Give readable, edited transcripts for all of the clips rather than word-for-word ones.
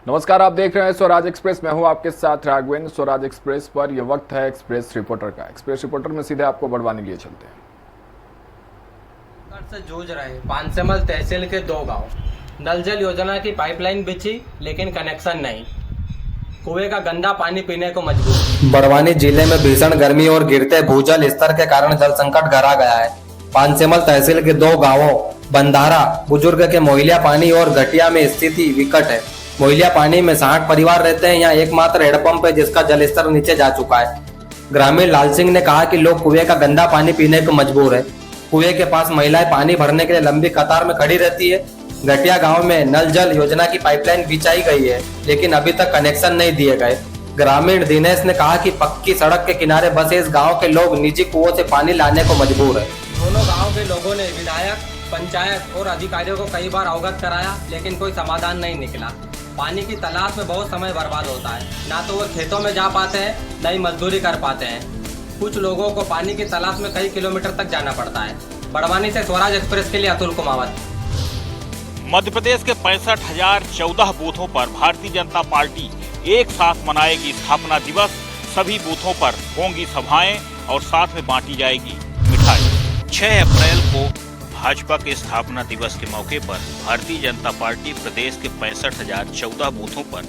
नमस्कार, आप देख रहे हैं स्वराज एक्सप्रेस। मैं हूं आपके साथ राघवेंद्र। स्वराज एक्सप्रेस पर यह वक्त है एक्सप्रेस रिपोर्टर का। एक्सप्रेस रिपोर्टर में सीधे आपको बड़वानी लिए चलते हैं। से जूझ रहे पानसेमल तहसील के 2 गांव। नल जल योजना की पाइपलाइन बिछी लेकिन कनेक्शन नहीं। कुएं का गंदा पानी पीने को मजबूर। बड़वानी जिले में भीषण गर्मी और गिरते भूजल स्तर के कारण जल संकट गहरा गया है। पानसेमल तहसील के 2 गांवों बंधारा बुजुर्ग के मोहलिया पानी और घटिया में स्थिति विकट है। मोहलिया पानी में 60 परिवार रहते हैं। यहाँ एकमात्र हैंडपंप है जिसका जल स्तर नीचे जा चुका है। ग्रामीण लाल सिंह ने कहा कि लोग कुएं का गंदा पानी पीने को मजबूर है। कुएं के पास महिलाएं पानी भरने के लिए लंबी कतार में खड़ी रहती है। घटिया गांव में नल जल योजना की पाइपलाइन बिछाई गई है लेकिन अभी तक कनेक्शन नहीं दिए गए। ग्रामीण दिनेश ने कहा कि पक्की सड़क के किनारे बसे इस गांव के लोग निजी कुओं से पानी लाने को मजबूर है। दोनों गांव के लोगों ने विधायक, पंचायत और अधिकारियों को कई बार अवगत कराया लेकिन कोई समाधान नहीं निकला। पानी की तलाश में बहुत समय बर्बाद होता है। ना तो वो खेतों में जा पाते हैं, न ही मजदूरी कर पाते हैं। कुछ लोगों को पानी की तलाश में कई किलोमीटर तक जाना पड़ता है। बड़वानी से स्वराज एक्सप्रेस के लिए अतुल कुमावत। मध्य प्रदेश के 65,014 बूथों पर भारतीय जनता पार्टी एक साथ मनाएगी स्थापना दिवस। सभी बूथों पर होंगी सभाएं और साथ में बांटी जाएगी मिठाई। 6 अप्रैल को भाजपा के स्थापना दिवस के मौके पर भारतीय जनता पार्टी प्रदेश के 65,014 बूथों पर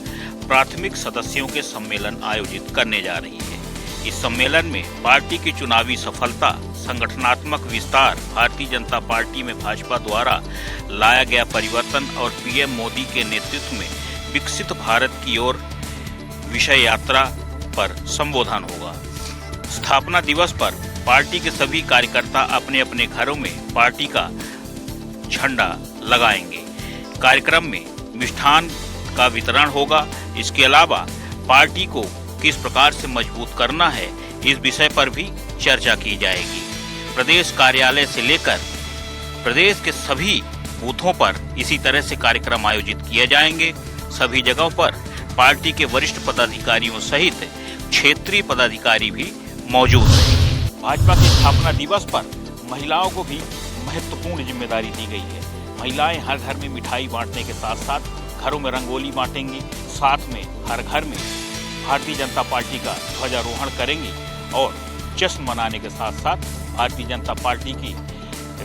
प्राथमिक सदस्यों के सम्मेलन आयोजित करने जा रही है। इस सम्मेलन में पार्टी की चुनावी सफलता, संगठनात्मक विस्तार, भारतीय जनता पार्टी में भाजपा द्वारा लाया गया परिवर्तन और पीएम मोदी के नेतृत्व में विकसित भारत की ओर विषय यात्रा पर संबोधन होगा। स्थापना दिवस पर पार्टी के सभी कार्यकर्ता अपने अपने घरों में पार्टी का झंडा लगाएंगे। कार्यक्रम में मिष्ठान का वितरण होगा। इसके अलावा पार्टी को किस प्रकार से मजबूत करना है इस विषय पर भी चर्चा की जाएगी। प्रदेश कार्यालय से लेकर प्रदेश के सभी बूथों पर इसी तरह से कार्यक्रम आयोजित किए जाएंगे। सभी जगहों पर पार्टी के वरिष्ठ पदाधिकारियों सहित क्षेत्रीय पदाधिकारी भी मौजूद रहेंगे। भाजपा के स्थापना दिवस पर महिलाओं को भी महत्वपूर्ण जिम्मेदारी दी गई है। महिलाएं हर घर में मिठाई बांटने के साथ साथ घरों में रंगोली बांटेंगी। साथ में हर घर में भारतीय जनता पार्टी का ध्वजारोहण करेंगी और जश्न मनाने के साथ साथ भारतीय जनता पार्टी की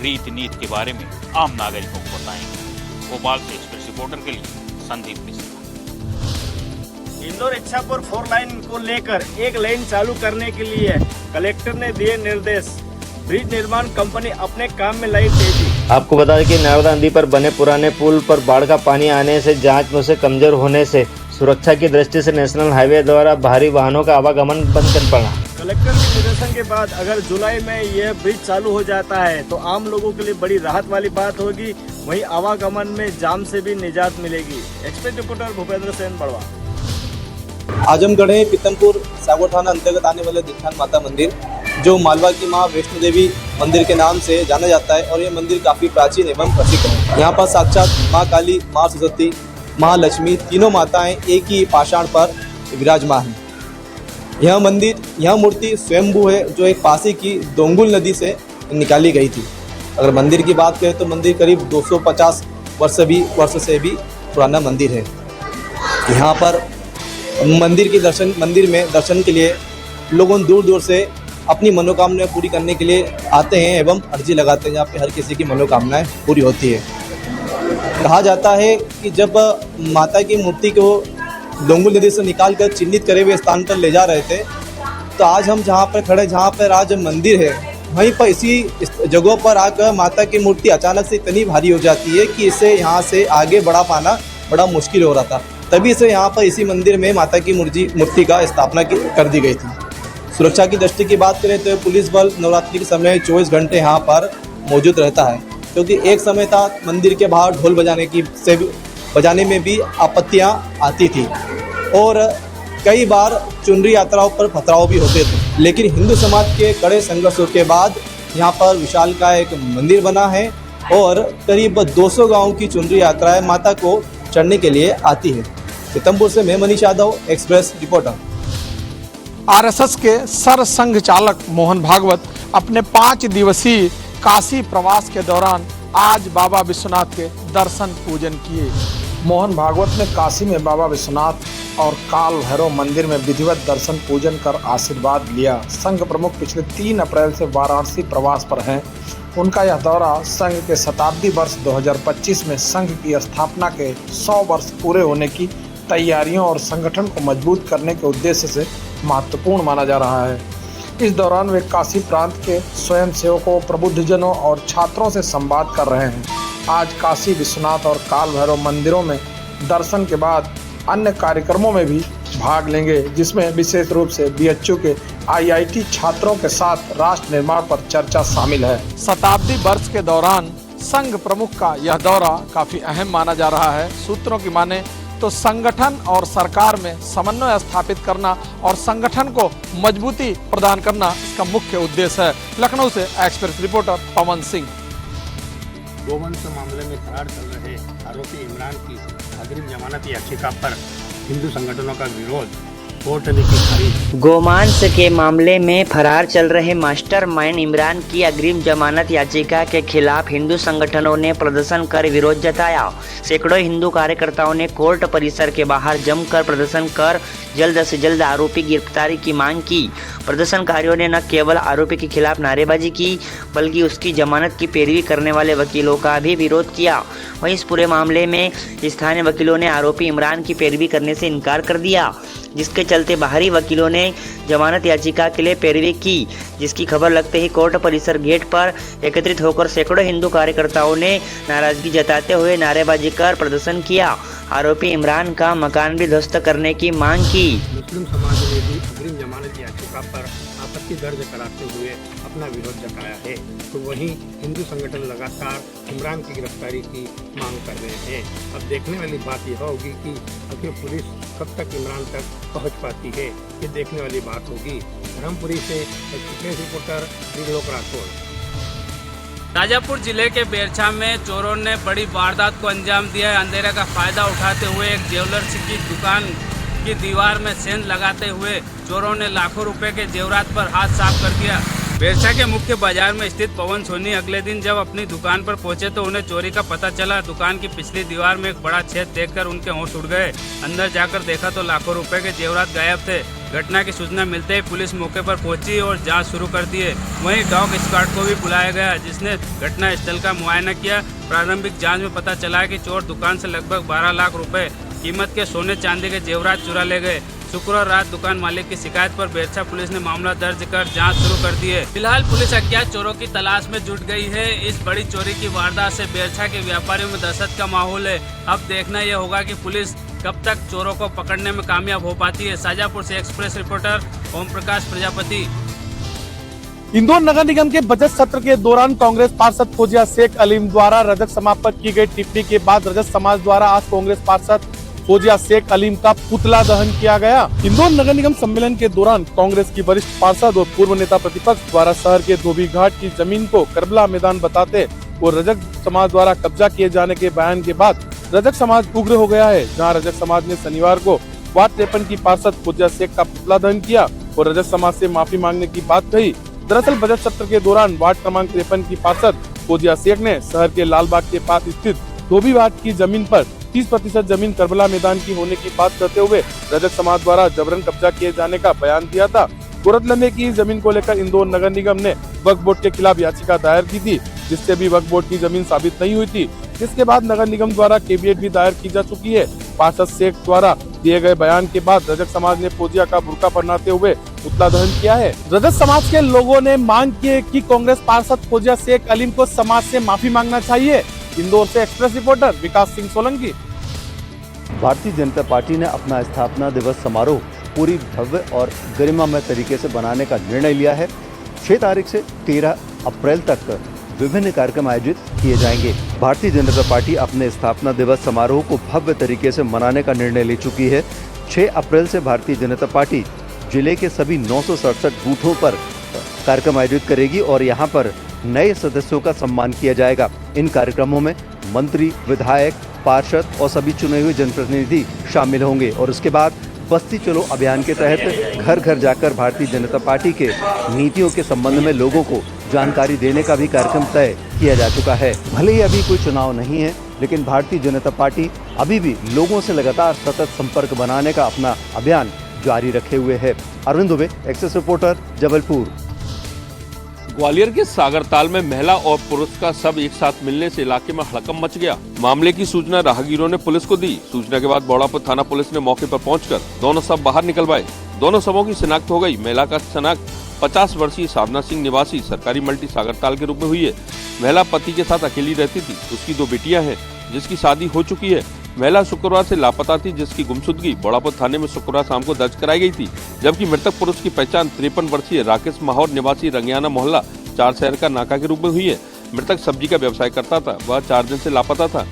रीति नीति के बारे में आम नागरिकों को बताएंगे। भोपाल से एक्सप्रेस रिपोर्टर के लिए संदीप मिश्रा। इंदौर इच्छापुर 4 लाइन को लेकर एक लाइन चालू करने के लिए कलेक्टर ने दिए निर्देश। ब्रिज निर्माण कंपनी अपने काम में लाई तेजी। आपको बता दें कि नर्मदा नदी पर बने पुराने पुल पर बाढ़ का पानी आने से जांच में से कमजोर होने से सुरक्षा की दृष्टि से नेशनल हाईवे द्वारा भारी वाहनों का आवागमन बंद कर पड़ा। कलेक्टर के निर्देशन के बाद अगर जुलाई में यह ब्रिज चालू हो जाता है तो आम लोगों के लिए बड़ी राहत वाली बात होगी। वहीं आवागमन में जाम से भी निजात मिलेगी। Express reporter Bhupendra Sen, Badwa. आजमगढ़ है पीतमपुर सागौर थाना अंतर्गत आने वाले दीक्षांत माता मंदिर जो मालवा की मां वैष्णो देवी मंदिर के नाम से जाना जाता है और ये मंदिर काफ़ी प्राचीन एवं प्रसिद्ध है। यहाँ पर साक्षात मां काली, मां सरस्वती, मां लक्ष्मी तीनों माताएं एक ही पाषाण पर विराजमान हैं। यह मूर्ति स्वयंभू है जो एक पासी की दोंगुल नदी से निकाली गई थी। अगर मंदिर की बात करें तो मंदिर करीब 250 वर्ष से भी पुराना मंदिर है। यहाँ पर मंदिर में दर्शन के लिए लोगों दूर दूर से अपनी मनोकामनाएं पूरी करने के लिए आते हैं एवं अर्जी लगाते हैं। यहाँ पे हर किसी की मनोकामनाएं पूरी होती है। कहा जाता है कि जब माता की मूर्ति को दोंगुल नदी से निकालकर चिन्हित करे हुए स्थान पर ले जा रहे थे तो आज हम जहाँ पर खड़े, जहाँ पर आज मंदिर है, वहीं पर इसी जगहों पर आकर माता की मूर्ति अचानक से इतनी भारी हो जाती है कि इसे यहाँ से आगे बढ़ा पाना बड़ा मुश्किल हो रहा था। तभी से यहाँ पर इसी मंदिर में माता की मूर्ति का स्थापना कर दी गई थी। सुरक्षा की दृष्टि की बात करें तो पुलिस बल नवरात्रि के समय 24 घंटे यहाँ पर मौजूद रहता है, क्योंकि एक समय था मंदिर के बाहर ढोल बजाने में भी आपत्तियाँ आती थी और कई बार चुनरी यात्राओं पर पथराव भी होते थे। लेकिन हिंदू समाज के कड़े संघर्षों के बाद यहाँ पर विशालकाय एक मंदिर बना है और करीब 200 गाँव की चुनरी यात्राएं माता को चढ़ने के लिए आती है। पीतमपुर से मैं Manish Yadav, express reporter. RSS के सर संघ चालक मोहन भागवत अपने 5 दिवसीय काशी प्रवास के दौरान आज बाबा विश्वनाथ के दर्शन पूजन किए। मोहन भागवत ने काशी में बाबा विश्वनाथ और काल भैरव मंदिर में विधिवत दर्शन पूजन कर आशीर्वाद लिया। संघ प्रमुख पिछले 3 अप्रैल से वाराणसी प्रवास पर हैं। उनका यह दौरा संघ के शताब्दी वर्ष 2025 में संघ की स्थापना के 100 वर्ष पूरे होने की तैयारियों और संगठन को मजबूत करने के उद्देश्य से महत्वपूर्ण माना जा रहा है। इस दौरान वे काशी प्रांत के स्वयंसेवकों, प्रबुद्धजनों और छात्रों से संवाद कर रहे हैं। आज काशी विश्वनाथ और काल भैरव मंदिरों में दर्शन के बाद अन्य कार्यक्रमों में भी भाग लेंगे, जिसमें विशेष रूप से बीएचयू के आईआईटी छात्रों के साथ राष्ट्र निर्माण पर चर्चा शामिल है। शताब्दी वर्ष के दौरान संघ प्रमुख का यह दौरा काफी अहम माना जा रहा है। सूत्रों की माने तो संगठन और सरकार में समन्वय स्थापित करना और संगठन को मजबूती प्रदान करना इसका मुख्य उद्देश्य है। लखनऊ से एक्सप्रेस रिपोर्टर पवन सिंह। गोवंश मामले में फरार चल रहे आरोपी इमरान की अग्रिम जमानत याचिका पर हिंदू संगठनों का विरोध, कोर्ट ने की खारिज। गोमांस के मामले में फरार चल रहे मास्टरमाइंड इमरान की अग्रिम जमानत याचिका के खिलाफ हिंदू संगठनों ने प्रदर्शन कर विरोध जताया। सैकड़ों हिंदू कार्यकर्ताओं ने कोर्ट परिसर के बाहर जमकर प्रदर्शन कर जल्द से जल्द आरोपी गिरफ्तारी की मांग की। प्रदर्शनकारियों ने न केवल आरोपी के खिलाफ नारेबाजी की, बल्कि उसकी जमानत की पैरवी करने वाले वकीलों का भी विरोध किया। वहीं इस पूरे मामले में स्थानीय वकीलों ने आरोपी इमरान की पैरवी करने से इनकार कर दिया, जिसके चलते बाहरी वकीलों ने जमानत याचिका के लिए पैरवी की, जिसकी खबर लगते ही कोर्ट परिसर गेट पर एकत्रित होकर सैकड़ों हिंदू कार्यकर्ताओं ने नाराजगी जताते हुए नारेबाजी कर प्रदर्शन किया। आरोपी इमरान का मकान भी ध्वस्त करने की मांग की। मुस्लिम समाज ने भी अग्रिम जमानत याचिका पर आपत्ति दर्ज कराते हुए अपना विरोध जताया है, तो वहीं हिंदू संगठन लगातार इमरान की गिरफ्तारी की मांग कर रहे हैं। अब देखने वाली बात यह होगी कि आखिर पुलिस कब तक इमरान तक पहुंच पाती है, ये देखने वाली बात होगी। धर्मपुरी से एक्सप्रेस रिपोर्टर त्रिलोक राठौर। राजापुर जिले के बेरछा में चोरों ने बड़ी वारदात को अंजाम दिया है। अंधेरे का फायदा उठाते हुए एक ज्वेलर्स की दुकान की दीवार में सेंध लगाते हुए चोरों ने लाखों रुपए के जेवरात पर हाथ साफ कर दिया। बेरछा के मुख्य बाजार में स्थित पवन सोनी अगले दिन जब अपनी दुकान पर पहुंचे तो उन्हें चोरी का पता चला। दुकान की पिछली दीवार में एक बड़ा छेद देखकर उनके होश उड़ गए। अंदर जाकर देखा तो लाखों रुपए के जेवरात गायब थे। घटना की सूचना मिलते ही पुलिस मौके पर पहुंची और जांच शुरू कर दिए। वहीं डॉग स्क्वाड को भी बुलाया गया, जिसने घटना स्थल का मुआयना किया। प्रारंभिक जांच में पता चला कि चोर दुकान से लगभग 12 लाख रुपए कीमत के सोने चांदी के जेवरात चुरा ले गए। शुक्रवार रात दुकान मालिक की शिकायत पर बेरछा पुलिस ने मामला दर्ज कर जांच शुरू कर दी है। फिलहाल पुलिस अज्ञात चोरों की तलाश में जुट गई है। इस बड़ी चोरी की वारदात से बेरछा के व्यापारियों में दहशत का माहौल है। अब देखना यह होगा कि पुलिस कब तक चोरों को पकड़ने में कामयाब हो पाती है। शाजापुर से एक्सप्रेस रिपोर्टर ओम प्रकाश प्रजापति। इंदौर नगर निगम के बजट सत्र के दौरान कांग्रेस पार्षद फौजिया शेख अलीम द्वारा रजत समाज पर की गई टिप्पणी के बाद रजत समाज द्वारा आज कांग्रेस पार्षद फौजिया शेख अलीम का पुतला दहन किया गया। इंदौर नगर निगम सम्मेलन के दौरान कांग्रेस की वरिष्ठ पार्षद और पूर्व नेता प्रतिपक्ष द्वारा शहर के धोबी घाट की जमीन को करबला मैदान बताते और रजक समाज द्वारा कब्जा किए जाने के बयान के बाद रजक समाज उग्र हो गया है। जहां रजक समाज ने शनिवार को वार्ड 53 की पार्षद फौजिया शेख का पुतला दहन किया और रजक समाज से माफी मांगने की बात कही। दरअसल बजट सत्र के दौरान वार्ड क्रमांक 53 की पार्षद फौजिया शेख ने शहर के लालबाग के पास स्थित धोबी घाट की जमीन पर 30% जमीन करबला मैदान की होने की बात करते हुए रजक समाज द्वारा जबरन कब्जा किए जाने का बयान दिया था। गौरतलब है कि इस जमीन को लेकर इंदौर नगर निगम ने वक्फ बोर्ड के खिलाफ याचिका दायर की थी, जिससे भी वक्फ बोर्ड की जमीन साबित नहीं हुई थी, जिसके बाद नगर निगम द्वारा केवीएट भी दायर की जा चुकी है। पार्षद शेख द्वारा दिए गए बयान के बाद रजक समाज ने फौजिया का बुर्का पहनाते हुए पुतला दहन किया है। रजक समाज के लोगों ने मांग की है कि कांग्रेस पार्षद फौजिया शेख अलीम को समाज से माफी मांगना चाहिए। इंदौर से एक्सप्रेस रिपोर्टर विकास सिंह सोलंकी। भारतीय जनता पार्टी ने अपना स्थापना दिवस समारोह पूरी भव्य और गरिमामय तरीके से बनाने का निर्णय लिया है। 6 तारीख से 13 अप्रैल तक विभिन्न कार्यक्रम आयोजित किए जाएंगे। भारतीय जनता पार्टी अपने स्थापना दिवस समारोह को भव्य तरीके से मनाने का निर्णय ले चुकी है। 6 अप्रैल से भारतीय जनता पार्टी जिले के सभी 967 बूथों पर कार्यक्रम आयोजित करेगी और यहाँ पर नए सदस्यों का सम्मान किया जाएगा। इन कार्यक्रमों में मंत्री, विधायक, पार्षद और सभी चुने हुए जनप्रतिनिधि शामिल होंगे और उसके बाद बस्ती चलो अभियान के तहत घर घर जाकर भारतीय जनता पार्टी के नीतियों के संबंध में लोगों को जानकारी देने का भी कार्यक्रम तय किया जा चुका है। भले ही अभी कोई चुनाव नहीं है, लेकिन भारतीय जनता पार्टी अभी भी लोगों से लगातार सतत संपर्क बनाने का अपना अभियान जारी रखे हुए है। अरविंद दुबे, एक्सेस रिपोर्टर, जबलपुर। ग्वालियर के सागरताल में महिला और पुरुष का शव एक साथ मिलने से इलाके में हड़कंप मच गया। मामले की सूचना राहगीरों ने पुलिस को दी। सूचना के बाद बौड़ापुर थाना पुलिस ने मौके पर पहुंचकर दोनों शव बाहर निकलवाए। दोनों शवों की शिनाख्त हो गई। महिला का शिनाख्त 50 वर्षीय साधना सिंह निवासी सरकारी मल्टी सागरताल के रूप में हुई है। महिला पति के साथ अकेली रहती थी। उसकी 2 बेटियां हैं जिसकी शादी हो चुकी है। महिला शुक्रवार से लापता थी, जिसकी गुमशुदगी बौड़ापुर थाने में शुक्रवार शाम को दर्ज कराई गई थी। जबकि मृतक पुरुष की पहचान 53 वर्षीय राकेश माहौर निवासी रंगियाना मोहल्ला 4 शहर का नाका के रूप में हुई है। मृतक सब्जी का व्यवसाय करता था। वह 4 दिन से लापता था।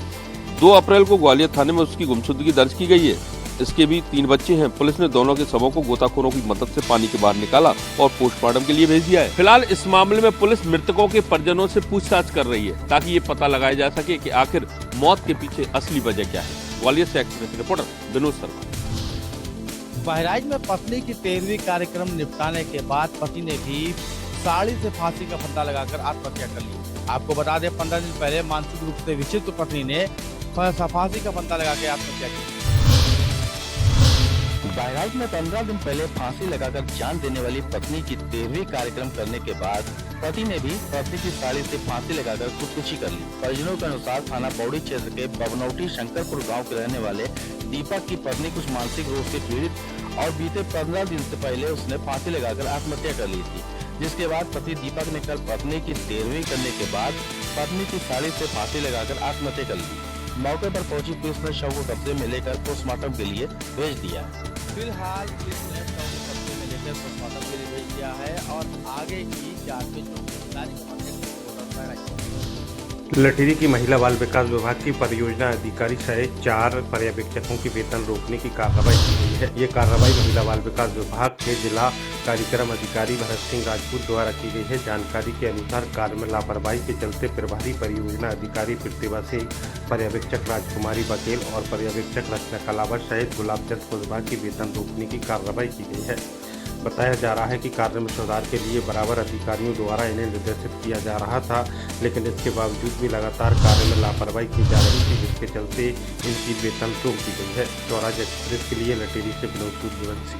2 अप्रैल को ग्वालियर थाने में उसकी गुमशुदगी दर्ज की गई है। इसके भी 3 बच्चे हैं। पुलिस ने दोनों के शवों को गोताखोरों की मदद से पानी के बाहर निकाला और पोस्टमार्टम के लिए भेज दिया है। फिलहाल इस मामले में पुलिस मृतकों के परिजनों से पूछताछ कर रही है ताकि ये पता लगाया जा सके कि आखिर मौत के पीछे असली वजह क्या है। ग्वालियर से एक्सप्रेस रिपोर्टर विनोद शर्मा। बहराइच में पत्नी की 13वीं कार्यक्रम निपटाने के बाद पति ने भी साड़ी से फांसी का फंदा लगाकर आत्महत्या कर ली। आपको बता दें, 15 दिन पहले मानसिक रूप से विक्षिप्त पत्नी ने फांसी का फंदा लगाकर आत्महत्या की। बहराइच में 15 दिन पहले फांसी लगाकर जान देने वाली पत्नी की 13वीं कार्यक्रम करने के बाद पति ने भी पत्नी की साड़ी से फांसी लगाकर खुदकुशी कर ली। परिजनों के अनुसार थाना पौड़ी क्षेत्र के बबनौटी शंकरपुर गांव के रहने वाले दीपक की पत्नी कुछ मानसिक रोग से पीड़ित और बीते 15 दिन से पहले उसने फांसी लगाकर आत्महत्या कर ली थी। जिसके बाद पति दीपक ने कल पत्नी की 13वीं करने के बाद पत्नी की साड़ी से फांसी लगाकर आत्महत्या कर ली। मौके पर पहुंची पुलिस ने शव को कब्जे में लेकर पोस्टमार्टम के लिए भेज दिया। फिलहाल पुलिस ने शव को कब्जे में लेकर पोस्टमार्टम के लिए भेज दिया है और आगे की जांच में जो लटेरी की महिला बाल विकास विभाग की परियोजना अधिकारी सहित 4 पर्यवेक्षकों की वेतन रोकने की कार्रवाई की गई है। ये कार्रवाई महिला बाल विकास विभाग के जिला कार्यक्रम अधिकारी भरत सिंह राजपूत द्वारा की गई है। जानकारी के अनुसार कार्य में लापरवाही के चलते प्रभारी परियोजना अधिकारी प्रतिभा सिंह, पर्यवेक्षक राजकुमारी बघेल और पर्यवेक्षक रचना कलावत सहित गुलाबचंद कुशवाहा की वेतन रोकने की कार्रवाई की गई है। बताया जा रहा है कि कार्य में सुधार के लिए बराबर अधिकारियों द्वारा इन्हें निर्देशित किया जा रहा था, लेकिन इसके बावजूद भी लगातार कार्य में लापरवाही की जा रही थी, जिसके चलते इनकी वेतन रोक दी गई है। स्वराज एक्सप्रेस के लिए लटेरी से विनोद सूर्यवंशी।